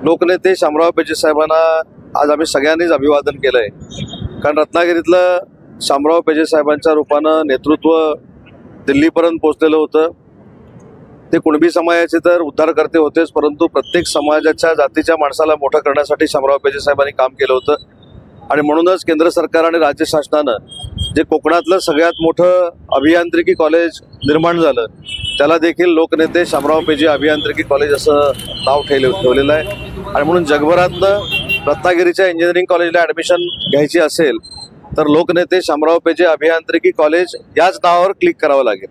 लोकनेते शामराव पेजे साहेबांना आज आम्ही सगळ्यांनीच अभिवादन केलंय। कारण रत्नागिरीतलं शामराव पेजे साहेबांच्या रूपानं नेतृत्व दिल्लीपर्यंत पोहोचलेलं होतं। ते कुणबी समाजाचे तर उद्धारकर्ते होतेच, परंतु प्रत्येक समाजाच्या जातीच्या माणसाला मोठं करण्यासाठी शामराव पेजे साहेबांनी काम केलं होतं। आणि म्हणूनच केंद्र सरकार आणि राज्य शासनानं जे कोकणातलं सगळ्यात मोठं अभियांत्रिकी कॉलेज निर्माण झालं त्याला देखील लोकनेते शामराव पेजे अभियांत्रिकी कॉलेज असं नाव ठेवलेलं आहे। आणि म्हणून जगभरातनं रत्नागिरीच्या इंजिनिअरिंग कॉलेजला ॲडमिशन घ्यायची असेल तर लोकनेते शामराव पेजे अभियांत्रिकी कॉलेज याच नावावर क्लिक करावं लागेल।